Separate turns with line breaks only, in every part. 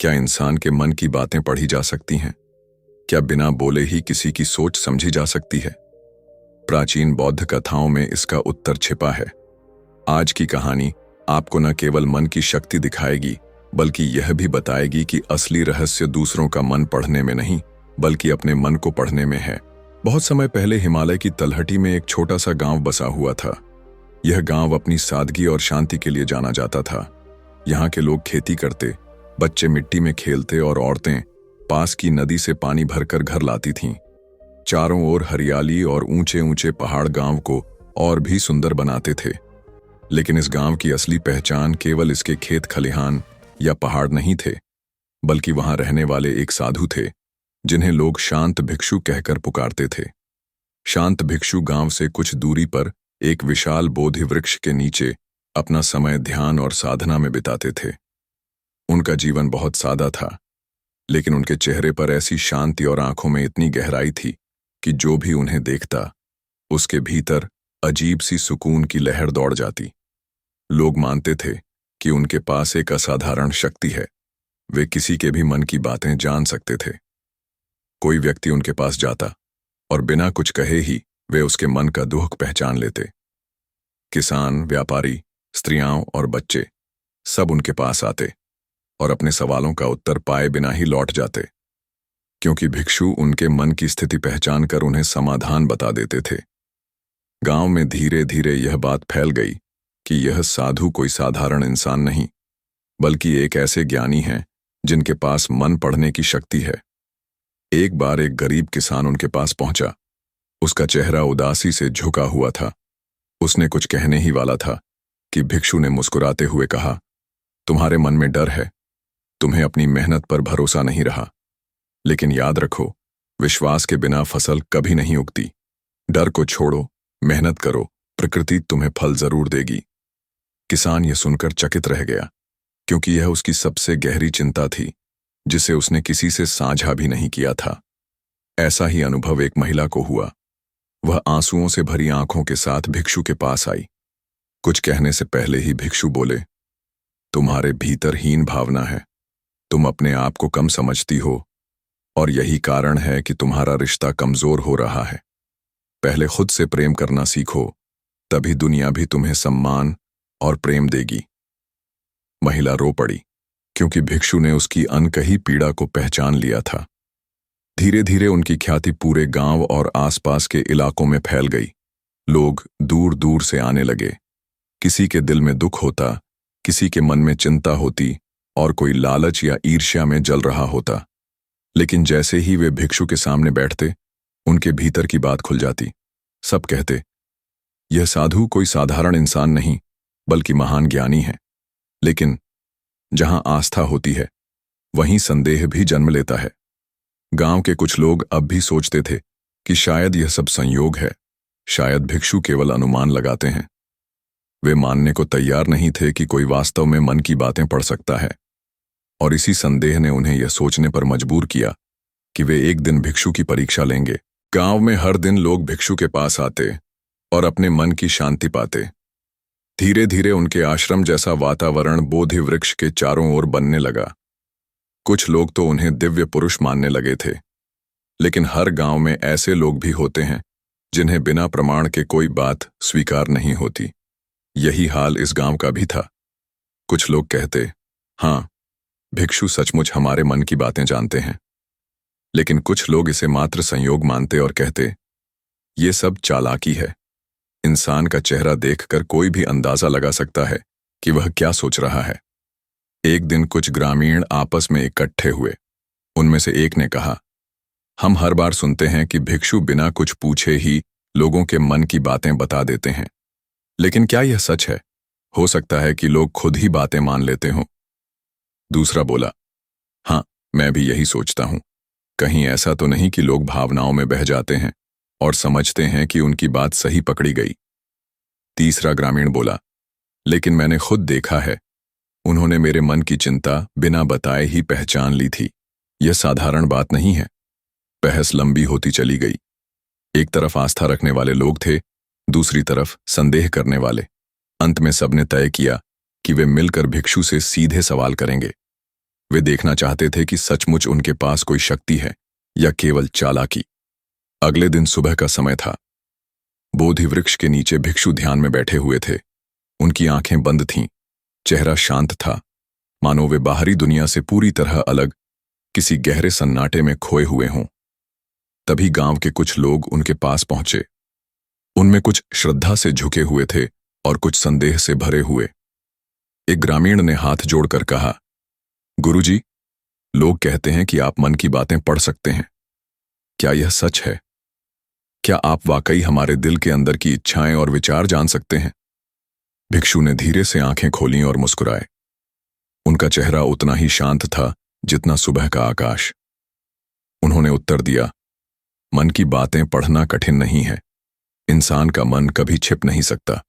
क्या इंसान के मन की बातें पढ़ी जा सकती हैं? क्या बिना बोले ही किसी की सोच समझी जा सकती है? प्राचीन बौद्ध कथाओं में इसका उत्तर छिपा है। आज की कहानी आपको न केवल मन की शक्ति दिखाएगी, बल्कि यह भी बताएगी कि असली रहस्य दूसरों का मन पढ़ने में नहीं, बल्कि अपने मन को पढ़ने में है। बहुत समय पहले हिमालय की तलहटी में एक छोटा सा गांव बसा हुआ था। यह गांव अपनी सादगी और शांति के लिए जाना जाता था। यहाँ के लोग खेती करते, बच्चे मिट्टी में खेलते और औरतें पास की नदी से पानी भरकर घर लाती थीं। चारों ओर हरियाली और ऊंचे ऊंचे पहाड़ गांव को और भी सुंदर बनाते थे। लेकिन इस गांव की असली पहचान केवल इसके खेत खलिहान या पहाड़ नहीं थे, बल्कि वहां रहने वाले एक साधु थे, जिन्हें लोग शांत भिक्षु कहकर पुकारते थे। शांत भिक्षु गांव से कुछ दूरी पर एक विशाल बोधि वृक्ष के नीचे अपना समय ध्यान और साधना में बिताते थे। उनका जीवन बहुत सादा था, लेकिन उनके चेहरे पर ऐसी शांति और आंखों में इतनी गहराई थी कि जो भी उन्हें देखता, उसके भीतर अजीब सी सुकून की लहर दौड़ जाती। लोग मानते थे कि उनके पास एक असाधारण शक्ति है। वे किसी के भी मन की बातें जान सकते थे। कोई व्यक्ति उनके पास जाता और बिना कुछ कहे ही वे उसके मन का दुख पहचान लेते। किसान, व्यापारी, स्त्रियां और बच्चे सब उनके पास आते और अपने सवालों का उत्तर पाए बिना ही लौट जाते, क्योंकि भिक्षु उनके मन की स्थिति पहचान कर उन्हें समाधान बता देते थे। गांव में धीरे धीरे यह बात फैल गई कि यह साधु कोई साधारण इंसान नहीं, बल्कि एक ऐसे ज्ञानी हैं जिनके पास मन पढ़ने की शक्ति है। एक बार एक गरीब किसान उनके पास पहुंचा। उसका चेहरा उदासी से झुका हुआ था। उसने कुछ कहने ही वाला था कि भिक्षु ने मुस्कुराते हुए कहा, तुम्हारे मन में डर है, तुम्हें अपनी मेहनत पर भरोसा नहीं रहा। लेकिन याद रखो, विश्वास के बिना फसल कभी नहीं उगती। डर को छोड़ो, मेहनत करो, प्रकृति तुम्हें फल जरूर देगी। किसान यह सुनकर चकित रह गया, क्योंकि यह उसकी सबसे गहरी चिंता थी, जिसे उसने किसी से साझा भी नहीं किया था। ऐसा ही अनुभव एक महिला को हुआ। वह आंसुओं से भरी आंखों के साथ भिक्षु के पास आई। कुछ कहने से पहले ही भिक्षु बोले, तुम्हारे भीतर हीन भावना है, तुम अपने आप को कम समझती हो, और यही कारण है कि तुम्हारा रिश्ता कमजोर हो रहा है। पहले खुद से प्रेम करना सीखो, तभी दुनिया भी तुम्हें सम्मान और प्रेम देगी। महिला रो पड़ी, क्योंकि भिक्षु ने उसकी अनकही पीड़ा को पहचान लिया था। धीरे धीरे उनकी ख्याति पूरे गांव और आसपास के इलाकों में फैल गई। लोग दूर दूर से आने लगे। किसी के दिल में दुख होता, किसी के मन में चिंता होती, और कोई लालच या ईर्ष्या में जल रहा होता। लेकिन जैसे ही वे भिक्षु के सामने बैठते, उनके भीतर की बात खुल जाती। सब कहते, यह साधु कोई साधारण इंसान नहीं, बल्कि महान ज्ञानी है। लेकिन जहां आस्था होती है, वहीं संदेह भी जन्म लेता है। गांव के कुछ लोग अब भी सोचते थे कि शायद यह सब संयोग है, शायद भिक्षु केवल अनुमान लगाते हैं। वे मानने को तैयार नहीं थे कि कोई वास्तव में मन की बातें पढ़ सकता है। और इसी संदेह ने उन्हें यह सोचने पर मजबूर किया कि वे एक दिन भिक्षु की परीक्षा लेंगे। गांव में हर दिन लोग भिक्षु के पास आते और अपने मन की शांति पाते। धीरे धीरे उनके आश्रम जैसा वातावरण बोधि वृक्ष के चारों ओर बनने लगा। कुछ लोग तो उन्हें दिव्य पुरुष मानने लगे थे। लेकिन हर गांव में ऐसे लोग भी होते हैं जिन्हें बिना प्रमाण के कोई बात स्वीकार नहीं होती। यही हाल इस गांव का भी था। कुछ लोग कहते, हाँ, भिक्षु सचमुच हमारे मन की बातें जानते हैं। लेकिन कुछ लोग इसे मात्र संयोग मानते और कहते, ये सब चालाकी है। इंसान का चेहरा देखकर कोई भी अंदाजा लगा सकता है कि वह क्या सोच रहा है। एक दिन कुछ ग्रामीण आपस में इकट्ठे हुए। उनमें से एक ने कहा, हम हर बार सुनते हैं कि भिक्षु बिना कुछ पूछे ही लोगों के मन की बातें बता देते हैं। लेकिन क्या यह सच है? हो सकता है कि लोग खुद ही बातें मान लेते हों। दूसरा बोला, हाँ, मैं भी यही सोचता हूं। कहीं ऐसा तो नहीं कि लोग भावनाओं में बह जाते हैं और समझते हैं कि उनकी बात सही पकड़ी गई। तीसरा ग्रामीण बोला, लेकिन मैंने खुद देखा है, उन्होंने मेरे मन की चिंता बिना बताए ही पहचान ली थी। यह साधारण बात नहीं है। बहस लंबी होती चली गई। एक तरफ आस्था रखने वाले लोग थे, दूसरी तरफ संदेह करने वाले। अंत में सबने तय किया कि वे मिलकर भिक्षु से सीधे सवाल करेंगे। वे देखना चाहते थे कि सचमुच उनके पास कोई शक्ति है या केवल चालाकी। अगले दिन सुबह का समय था। बोधि वृक्ष के नीचे भिक्षु ध्यान में बैठे हुए थे। उनकी आंखें बंद थीं, चेहरा शांत था, मानो वे बाहरी दुनिया से पूरी तरह अलग, किसी गहरे सन्नाटे में खोए हुए हों। तभी गांव के कुछ लोग उनके पास पहुंचे। उनमें कुछ श्रद्धा से झुके हुए थे और कुछ संदेह से भरे हुए। एक ग्रामीण ने हाथ जोड़कर कहा, गुरुजी, लोग कहते हैं कि आप मन की बातें पढ़ सकते हैं। क्या यह सच है? क्या आप वाकई हमारे दिल के अंदर की इच्छाएं और विचार जान सकते हैं? भिक्षु ने धीरे से आंखें खोलीं और मुस्कुराए। उनका चेहरा उतना ही शांत था जितना सुबह का आकाश। उन्होंने उत्तर दिया, मन की बातें पढ़ना कठिन नहीं है। इंसान का मन कभी छिप नहीं सकता।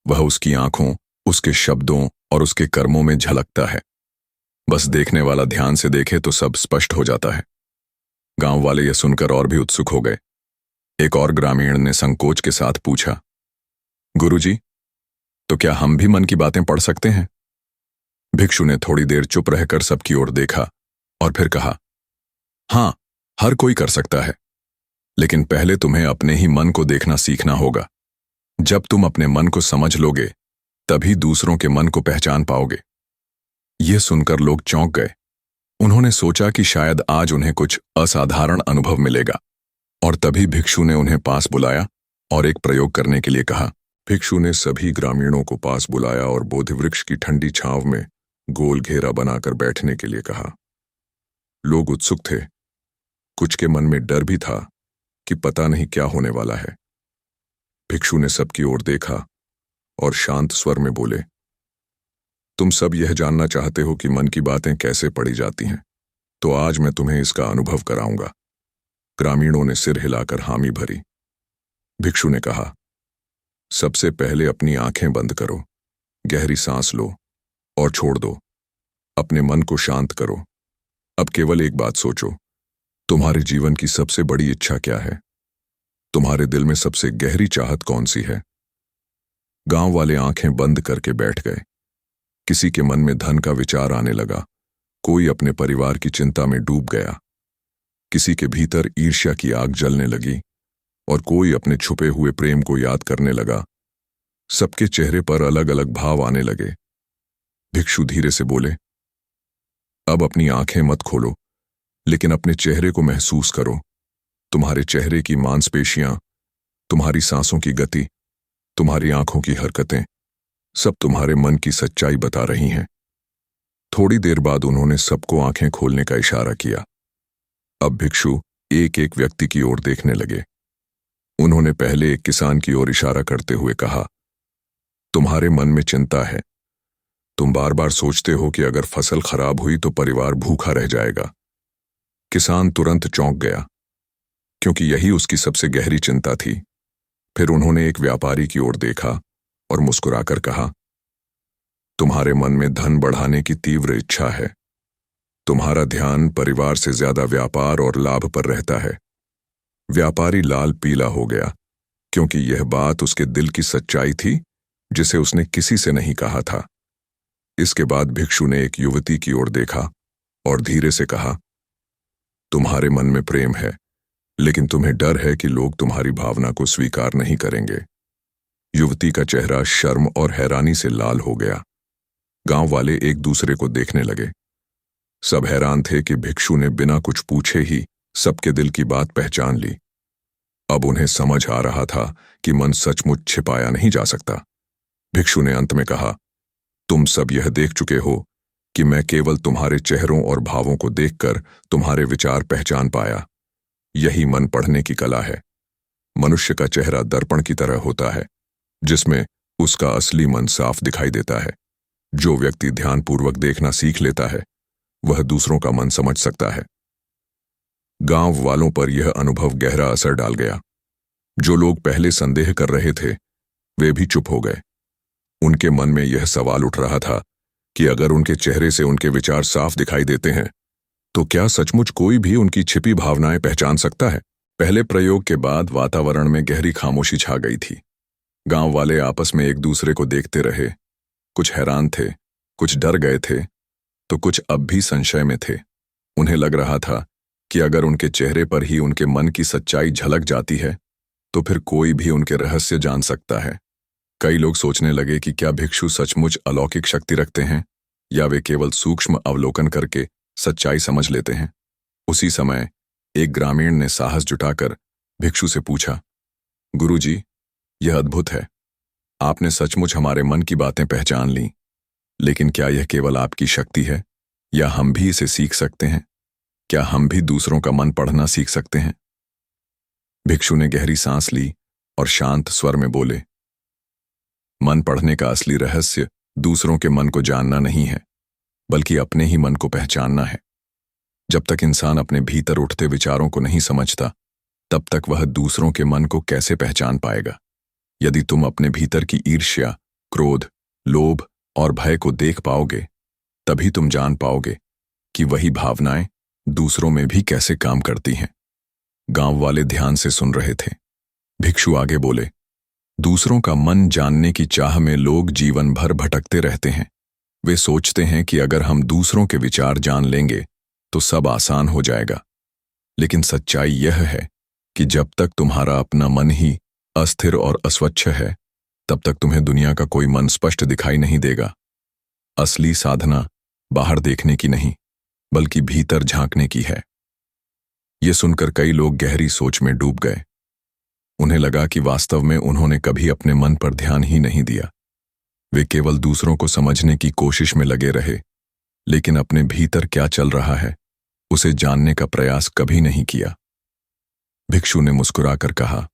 वह उसकी आंखों, उसके शब्दों और उसके कर्मों में झलकता है। बस देखने वाला ध्यान से देखे तो सब स्पष्ट हो जाता है। गांव वाले यह सुनकर और भी उत्सुक हो गए। एक और ग्रामीण ने संकोच के साथ पूछा, गुरुजी, तो क्या हम भी मन की बातें पढ़ सकते हैं? भिक्षु ने थोड़ी देर चुप रहकर सबकी ओर देखा और फिर कहा, हां, हर कोई कर सकता है, लेकिन पहले तुम्हें अपने ही मन को देखना सीखना होगा। जब तुम अपने मन को समझ लोगे, तभी दूसरों के मन को पहचान पाओगे। यह सुनकर लोग चौंक गए। उन्होंने सोचा कि शायद आज उन्हें कुछ असाधारण अनुभव मिलेगा, और तभी भिक्षु ने उन्हें पास बुलाया और एक प्रयोग करने के लिए कहा। भिक्षु ने सभी ग्रामीणों को पास बुलाया और बोधिवृक्ष की ठंडी छांव में गोल घेरा बनाकर बैठने के लिए कहा। लोग उत्सुक थे। कुछ के मन में डर भी था कि पता नहीं क्या होने वाला है। भिक्षु ने सबकी ओर देखा और शांत स्वर में बोले, तुम सब यह जानना चाहते हो कि मन की बातें कैसे पढ़ी जाती हैं, तो आज मैं तुम्हें इसका अनुभव कराऊंगा। ग्रामीणों ने सिर हिलाकर हामी भरी। भिक्षु ने कहा, सबसे पहले अपनी आंखें बंद करो, गहरी सांस लो और छोड़ दो। अपने मन को शांत करो। अब केवल एक बात सोचो, तुम्हारे जीवन की सबसे बड़ी इच्छा क्या है? तुम्हारे दिल में सबसे गहरी चाहत कौन सी है? गांव वाले आंखें बंद करके बैठ गए। किसी के मन में धन का विचार आने लगा, कोई अपने परिवार की चिंता में डूब गया, किसी के भीतर ईर्ष्या की आग जलने लगी और कोई अपने छुपे हुए प्रेम को याद करने लगा। सबके चेहरे पर अलग अलग भाव आने लगे। भिक्षु धीरे से बोले, अब अपनी आंखें मत खोलो, लेकिन अपने चेहरे को महसूस करो। तुम्हारे चेहरे की मांसपेशियां, तुम्हारी सांसों की गति, तुम्हारी आंखों की हरकतें, सब तुम्हारे मन की सच्चाई बता रही हैं। थोड़ी देर बाद उन्होंने सबको आंखें खोलने का इशारा किया। अब भिक्षु एक एक व्यक्ति की ओर देखने लगे। उन्होंने पहले एक किसान की ओर इशारा करते हुए कहा, तुम्हारे मन में चिंता है। तुम बार बार सोचते हो कि अगर फसल खराब हुई तो परिवार भूखा रह जाएगा। किसान तुरंत चौंक गया, क्योंकि यही उसकी सबसे गहरी चिंता थी। फिर उन्होंने एक व्यापारी की ओर देखा और मुस्कुराकर कहा, तुम्हारे मन में धन बढ़ाने की तीव्र इच्छा है। तुम्हारा ध्यान परिवार से ज्यादा व्यापार और लाभ पर रहता है। व्यापारी लाल पीला हो गया, क्योंकि यह बात उसके दिल की सच्चाई थी जिसे उसने किसी से नहीं कहा था। इसके बाद भिक्षु ने एक युवती की ओर देखा और धीरे से कहा, तुम्हारे मन में प्रेम है, लेकिन तुम्हें डर है कि लोग तुम्हारी भावना को स्वीकार नहीं करेंगे। युवती का चेहरा शर्म और हैरानी से लाल हो गया। गांव वाले एक दूसरे को देखने लगे। सब हैरान थे कि भिक्षु ने बिना कुछ पूछे ही सबके दिल की बात पहचान ली। अब उन्हें समझ आ रहा था कि मन सचमुच छिपाया नहीं जा सकता। भिक्षु ने अंत में कहा, तुम सब यह देख चुके हो कि मैं केवल तुम्हारे चेहरों और भावों को देखकर तुम्हारे विचार पहचान पाया। यही मन पढ़ने की कला है। मनुष्य का चेहरा दर्पण की तरह होता है, जिसमें उसका असली मन साफ दिखाई देता है। जो व्यक्ति ध्यानपूर्वक देखना सीख लेता है, वह दूसरों का मन समझ सकता है। गांव वालों पर यह अनुभव गहरा असर डाल गया। जो लोग पहले संदेह कर रहे थे, वे भी चुप हो गए। उनके मन में यह सवाल उठ रहा था कि अगर उनके चेहरे से उनके विचार साफ दिखाई देते हैं, तो क्या सचमुच कोई भी उनकी छिपी भावनाएं पहचान सकता है? पहले प्रयोग के बाद वातावरण में गहरी खामोशी छा गई थी। गांव वाले आपस में एक दूसरे को देखते रहे। कुछ हैरान थे, कुछ डर गए थे तो कुछ अब भी संशय में थे। उन्हें लग रहा था कि अगर उनके चेहरे पर ही उनके मन की सच्चाई झलक जाती है तो फिर कोई भी उनके रहस्य जान सकता है। कई लोग सोचने लगे कि क्या भिक्षु सचमुच अलौकिक शक्ति रखते हैं या वे केवल सूक्ष्म अवलोकन करके सच्चाई समझ लेते हैं। उसी समय एक ग्रामीण ने साहस जुटाकर भिक्षु से पूछा, गुरुजी, यह अद्भुत है, आपने सचमुच हमारे मन की बातें पहचान ली, लेकिन क्या यह केवल आपकी शक्ति है या हम भी इसे सीख सकते हैं? क्या हम भी दूसरों का मन पढ़ना सीख सकते हैं? भिक्षु ने गहरी सांस ली और शांत स्वर में बोले, मन पढ़ने का असली रहस्य दूसरों के मन को जानना नहीं है, बल्कि अपने ही मन को पहचानना है। जब तक इंसान अपने भीतर उठते विचारों को नहीं समझता, तब तक वह दूसरों के मन को कैसे पहचान पाएगा? यदि तुम अपने भीतर की ईर्ष्या, क्रोध, लोभ और भय को देख पाओगे, तभी तुम जान पाओगे कि वही भावनाएं दूसरों में भी कैसे काम करती हैं। गांव वाले ध्यान से सुन रहे थे। भिक्षु आगे बोले, दूसरों का मन जानने की चाह में लोग जीवन भर भटकते रहते हैं। वे सोचते हैं कि अगर हम दूसरों के विचार जान लेंगे तो सब आसान हो जाएगा। लेकिन सच्चाई यह है कि जब तक तुम्हारा अपना मन ही अस्थिर और अस्वच्छ है, तब तक तुम्हें दुनिया का कोई मन स्पष्ट दिखाई नहीं देगा। असली साधना बाहर देखने की नहीं, बल्कि भीतर झांकने की है। यह सुनकर कई लोग गहरी सोच में डूब गए। उन्हें लगा कि वास्तव में उन्होंने कभी अपने मन पर ध्यान ही नहीं दिया। वे केवल दूसरों को समझने की कोशिश में लगे रहे, लेकिन अपने भीतर क्या चल रहा है उसे जानने का प्रयास कभी नहीं किया। भिक्षु ने मुस्कुराकर कहा,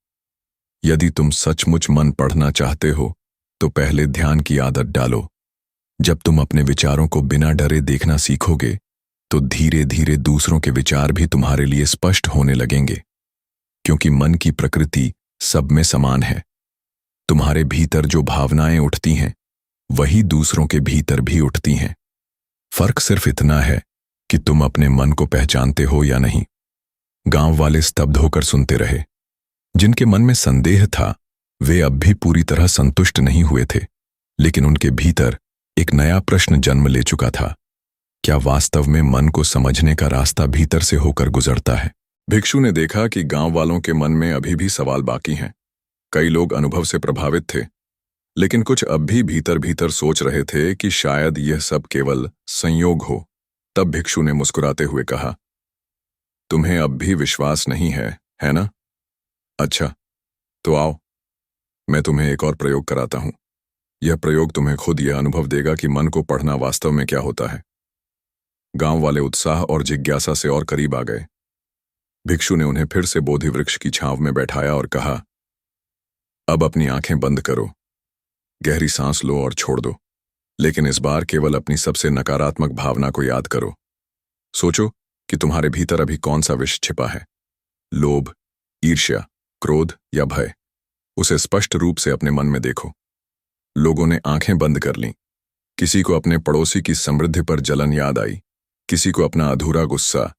यदि तुम सचमुच मन पढ़ना चाहते हो तो पहले ध्यान की आदत डालो। जब तुम अपने विचारों को बिना डरे देखना सीखोगे तो धीरे धीरे दूसरों के विचार भी तुम्हारे लिए स्पष्ट होने लगेंगे, क्योंकि मन की प्रकृति सब में समान है। तुम्हारे भीतर जो भावनाएं उठती हैं वही दूसरों के भीतर भी उठती हैं। फर्क सिर्फ इतना है कि तुम अपने मन को पहचानते हो या नहीं। गांव वाले स्तब्ध होकर सुनते रहे। जिनके मन में संदेह था वे अब भी पूरी तरह संतुष्ट नहीं हुए थे, लेकिन उनके भीतर एक नया प्रश्न जन्म ले चुका था। क्या वास्तव में मन को समझने का रास्ता भीतर से होकर गुजरता है? भिक्षु ने देखा कि गांव वालों के मन में अभी भी सवाल बाकी हैं। कई लोग अनुभव से प्रभावित थे, लेकिन कुछ अब भी भीतर भीतर सोच रहे थे कि शायद यह सब केवल संयोग हो। तब भिक्षु ने मुस्कुराते हुए कहा, तुम्हें अब भी विश्वास नहीं है ना? अच्छा, तो आओ, मैं तुम्हें एक और प्रयोग कराता हूं। यह प्रयोग तुम्हें खुद यह अनुभव देगा कि मन को पढ़ना वास्तव में क्या होता है। गांव वाले उत्साह और जिज्ञासा से और करीब आ गए। भिक्षु ने उन्हें फिर से बोधि वृक्ष की छांव में बैठाया और कहा, अब अपनी आंखें बंद करो, गहरी सांस लो और छोड़ दो, लेकिन इस बार केवल अपनी सबसे नकारात्मक भावना को याद करो। सोचो कि तुम्हारे भीतर अभी कौन सा विष छिपा है, लोभ, ईर्ष्या, क्रोध या भय। उसे स्पष्ट रूप से अपने मन में देखो। लोगों ने आंखें बंद कर लीं। किसी को अपने पड़ोसी की समृद्धि पर जलन याद आई, किसी को अपना अधूरा गुस्सा,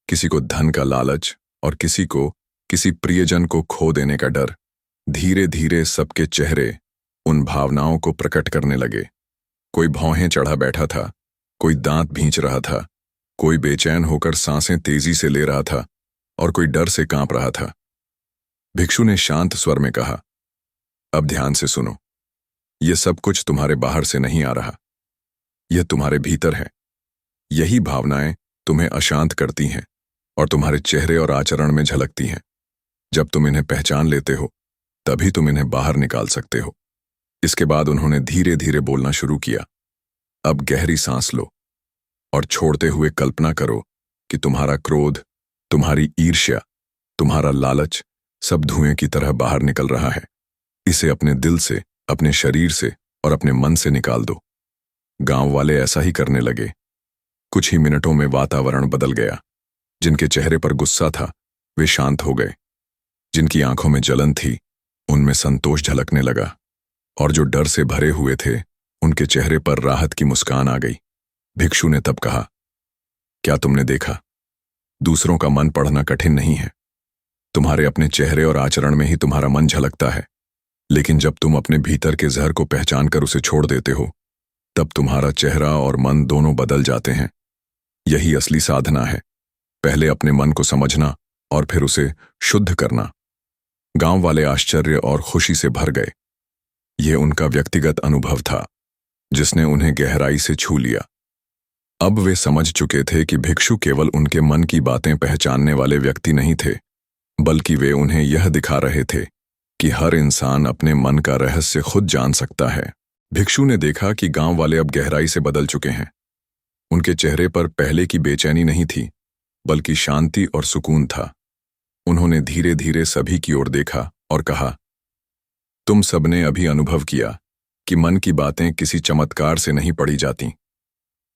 किसी को धन का लालच और किसी को किसी प्रियजन को खो देने का डर। धीरे धीरे सबके चेहरे उन भावनाओं को प्रकट करने लगे। कोई भौहें चढ़ा बैठा था, कोई दांत भींच रहा था, कोई बेचैन होकर सांसें तेजी से ले रहा था और कोई डर से कांप रहा था। भिक्षु ने शांत स्वर में कहा, अब ध्यान से सुनो। यह सब कुछ तुम्हारे बाहर से नहीं आ रहा, यह तुम्हारे भीतर है। यही भावनाएं तुम्हें अशांत करती हैं और तुम्हारे चेहरे और आचरण में झलकती हैं। जब तुम इन्हें पहचान लेते हो, तभी तुम इन्हें बाहर निकाल सकते हो। इसके बाद उन्होंने धीरे धीरे बोलना शुरू किया, अब गहरी सांस लो और छोड़ते हुए कल्पना करो कि तुम्हारा क्रोध, तुम्हारी ईर्ष्या, तुम्हारा लालच सब धुएं की तरह बाहर निकल रहा है। इसे अपने दिल से, अपने शरीर से और अपने मन से निकाल दो। गांव वाले ऐसा ही करने लगे। कुछ ही मिनटों में वातावरण बदल गया। जिनके चेहरे पर गुस्सा था वे शांत हो गए, जिनकी आंखों में जलन थी उनमें संतोष झलकने लगा, और जो डर से भरे हुए थे उनके चेहरे पर राहत की मुस्कान आ गई। भिक्षु ने तब कहा, क्या तुमने देखा? दूसरों का मन पढ़ना कठिन नहीं है। तुम्हारे अपने चेहरे और आचरण में ही तुम्हारा मन झलकता है। लेकिन जब तुम अपने भीतर के जहर को पहचान कर उसे छोड़ देते हो, तब तुम्हारा चेहरा और मन दोनों बदल जाते हैं। यही असली साधना है, पहले अपने मन को समझना और फिर उसे शुद्ध करना। गांव वाले आश्चर्य और खुशी से भर गए। यह उनका व्यक्तिगत अनुभव था जिसने उन्हें गहराई से छू लिया। अब वे समझ चुके थे कि भिक्षु केवल उनके मन की बातें पहचानने वाले व्यक्ति नहीं थे, बल्कि वे उन्हें यह दिखा रहे थे कि हर इंसान अपने मन का रहस्य खुद जान सकता है। भिक्षु ने देखा कि गांव वाले अब गहराई से बदल चुके हैं। उनके चेहरे पर पहले की बेचैनी नहीं थी, बल्कि शांति और सुकून था। उन्होंने धीरे धीरे सभी की ओर देखा और कहा, तुम सबने अभी अनुभव किया कि मन की बातें किसी चमत्कार से नहीं पढ़ी जाती।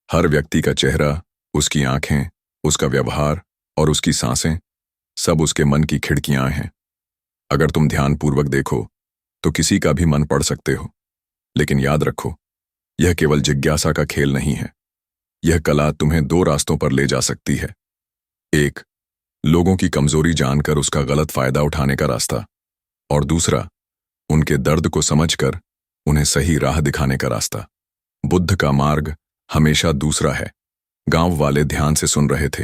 हर व्यक्ति का चेहरा, उसकी आंखें, उसका व्यवहार और उसकी सांसें सब उसके मन की खिड़कियां हैं। अगर तुम ध्यानपूर्वक देखो तो किसी का भी मन पढ़ सकते हो, लेकिन याद रखो, यह केवल जिज्ञासा का खेल नहीं है। यह कला तुम्हें दो रास्तों पर ले जा सकती है। एक, लोगों की कमजोरी जानकर उसका गलत फायदा उठाने का रास्ता, और दूसरा, उनके दर्द को समझकर उन्हें सही राह दिखाने का रास्ता। बुद्ध का मार्ग हमेशा दूसरा है। गांव वाले ध्यान से सुन रहे थे।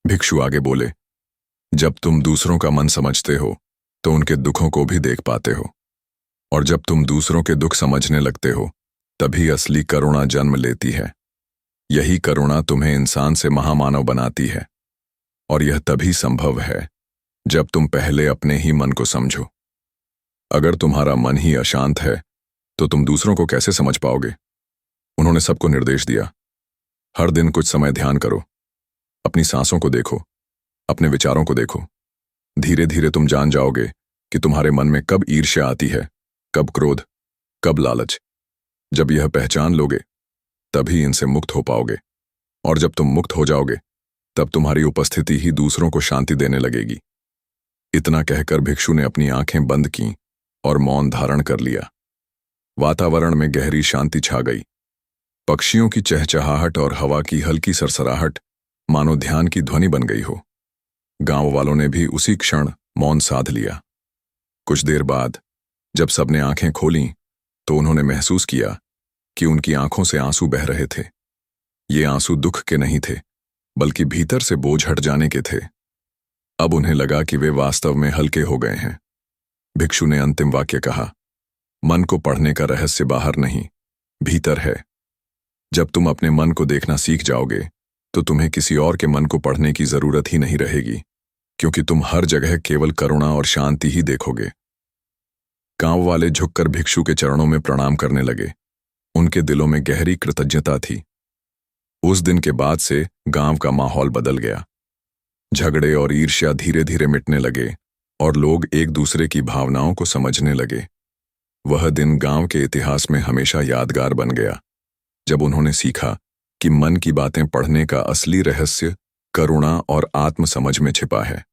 भिक्षु आगे बोले, जब तुम दूसरों का मन समझते हो तो उनके दुखों को भी देख पाते हो, और जब तुम दूसरों के दुख समझने लगते हो तभी असली करुणा जन्म लेती है। यही करुणा तुम्हें इंसान से महामानव बनाती है, और यह तभी संभव है जब तुम पहले अपने ही मन को समझो। अगर तुम्हारा मन ही अशांत है तो तुम दूसरों को कैसे समझ पाओगे? उन्होंने सबको निर्देश दिया, हर दिन कुछ समय ध्यान करो, अपनी सांसों को देखो, अपने विचारों को देखो। धीरे धीरे तुम जान जाओगे कि तुम्हारे मन में कब ईर्ष्या आती है, कब क्रोध, कब लालच। जब यह पहचान लोगे तभी इनसे मुक्त हो पाओगे, और जब तुम मुक्त हो जाओगे तब तुम्हारी उपस्थिति ही दूसरों को शांति देने लगेगी। इतना कहकर भिक्षु ने अपनी आंखें बंद कीं और मौन धारण कर लिया। वातावरण में गहरी शांति छा गई। पक्षियों की चहचहाहट और हवा की हल्की सरसराहट मानो ध्यान की ध्वनि बन गई हो। गांव वालों ने भी उसी क्षण मौन साध लिया। कुछ देर बाद जब सबने आंखें खोलीं तो उन्होंने महसूस किया कि उनकी आंखों से आंसू बह रहे थे। ये आंसू दुख के नहीं थे, बल्कि भीतर से बोझ हट जाने के थे। अब उन्हें लगा कि वे वास्तव में हल्के हो गए हैं। भिक्षु ने अंतिम वाक्य कहा, मन को पढ़ने का रहस्य बाहर नहीं, भीतर है। जब तुम अपने मन को देखना सीख जाओगे तो तुम्हें किसी और के मन को पढ़ने की जरूरत ही नहीं रहेगी, क्योंकि तुम हर जगह केवल करुणा और शांति ही देखोगे। गांव वाले झुककर भिक्षु के चरणों में प्रणाम करने लगे। उनके दिलों में गहरी कृतज्ञता थी। उस दिन के बाद से गांव का माहौल बदल गया। झगड़े और ईर्ष्या धीरे धीरे मिटने लगे और लोग एक दूसरे की भावनाओं को समझने लगे। वह दिन गांव के इतिहास में हमेशा यादगार बन गया, जब उन्होंने सीखा कि मन की बातें पढ़ने का असली रहस्य करुणा और आत्म समझ में छिपा है।